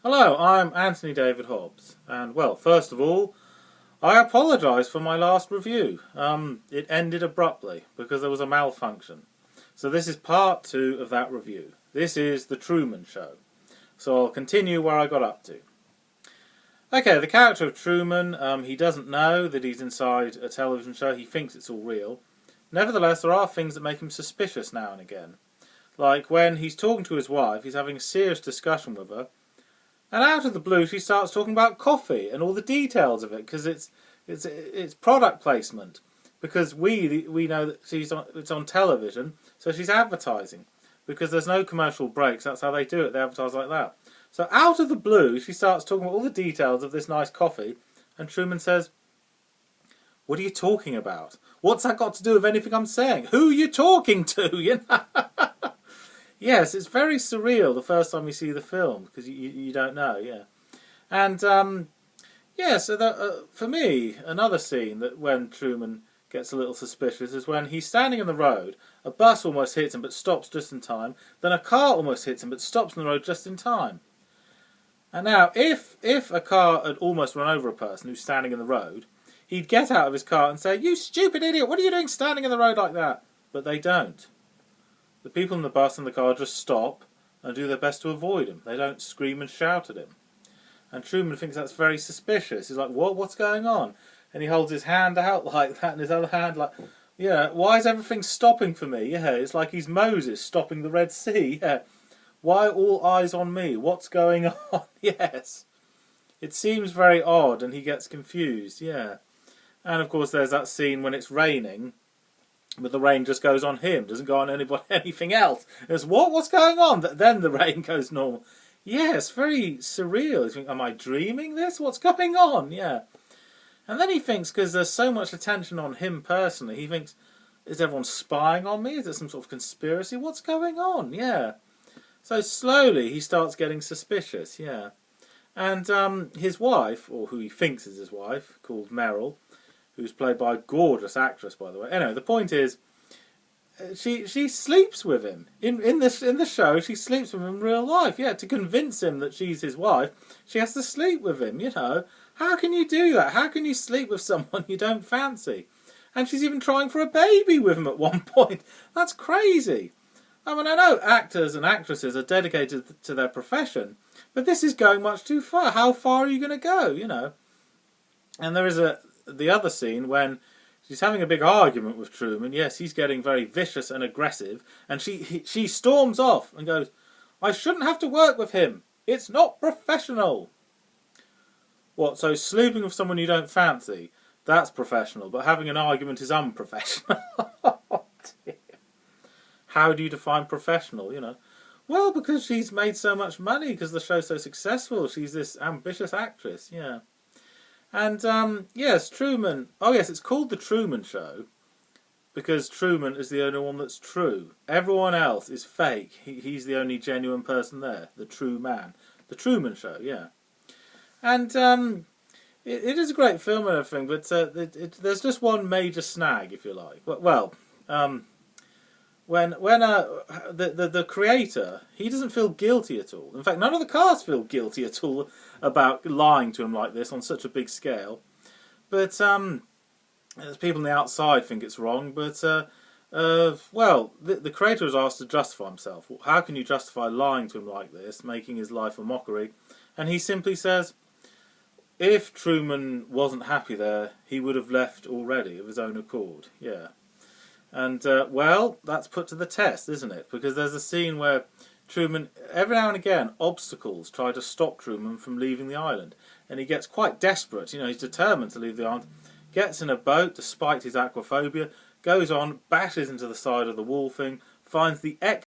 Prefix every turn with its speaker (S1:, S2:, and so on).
S1: Hello, I'm Anthony David Hobbs, and well, first of all, I apologise for my last review. It ended abruptly because there was a malfunction. So this is part 2 of that review. This is The Truman Show. So I'll continue where I got up to. Okay, the character of Truman, he doesn't know that he's inside a television show. He thinks it's all real. Nevertheless, there are things that make him suspicious now and again. Like when he's talking to his wife, he's having a serious discussion with her, and out of the blue, she starts talking about coffee and all the details of it because it's product placement. Because we know that it's on television, so she's advertising. Because there's no commercial breaks, that's how they do it. They advertise like that. So out of the blue, she starts talking about all the details of this nice coffee, and Truman says, "What are you talking about? What's that got to do with anything I'm saying? Who are you talking to?" You know. Yes, it's very surreal the first time you see the film, because you don't know, yeah. And, yeah, so for me, another scene that when Truman gets a little suspicious is when he's standing in the road, a bus almost hits him but stops just in time, then a car almost hits him but stops in the road just in time. And now, if a car had almost run over a person who's standing in the road, he'd get out of his car and say, "You stupid idiot, what are you doing standing in the road like that?" But they don't. The people in the bus and the car just stop and do their best to avoid him. They don't scream and shout at him. And Truman thinks that's very suspicious. He's like, what's going on? And he holds his hand out like that and his other hand like, yeah, why is everything stopping for me? Yeah, it's like he's Moses stopping the Red Sea. Yeah, why all eyes on me? What's going on? Yes. It seems very odd and he gets confused, yeah. And of course there's that scene when it's raining, but the rain just goes on him, doesn't go on anything else. It's what's going on? Then the rain goes normal. Yeah, it's very surreal. You think, am I dreaming this? What's going on? Yeah. And then he thinks, because there's so much attention on him personally, he thinks, is everyone spying on me? Is there some sort of conspiracy? What's going on? Yeah. So slowly he starts getting suspicious, yeah. And his wife, or who he thinks is his wife, called Meryl, who's played by a gorgeous actress, by the way. Anyway, the point is, she sleeps with him in the show. She sleeps with him in real life. Yeah, to convince him that she's his wife, she has to sleep with him. You know, how can you do that? How can you sleep with someone you don't fancy? And she's even trying for a baby with him at one point. That's crazy. I mean, I know actors and actresses are dedicated to their profession, but this is going much too far. How far are you going to go? You know. And there is the other scene when she's having a big argument with Truman. Yes, he's getting very vicious and aggressive, and she storms off and goes, "I shouldn't have to work with him. It's not professional." What, so sleeping with someone you don't fancy, that's professional, but having an argument is unprofessional? Oh, dear. How do you define professional, you know? Well, because she's made so much money, because the show's so successful. She's this ambitious actress, yeah. And, yes, Truman... Oh, yes, it's called The Truman Show because Truman is the only one that's true. Everyone else is fake. He's the only genuine person there, the true man. The Truman Show, yeah. And it is a great film and everything, but there's just one major snag, if you like. Well, when the creator, he doesn't feel guilty at all. In fact, none of the cast feel guilty at all about lying to him like this on such a big scale. But people on the outside think it's wrong. But well, the creator was asked to justify himself. How can you justify lying to him like this, making his life a mockery? And he simply says, if Truman wasn't happy there, he would have left already of his own accord. Yeah. And, well, that's put to the test, isn't it? Because there's a scene where Truman, every now and again, obstacles try to stop Truman from leaving the island. And he gets quite desperate. You know, he's determined to leave the island. Gets in a boat, despite his aquaphobia, goes on, bashes into the side of the wall thing, finds the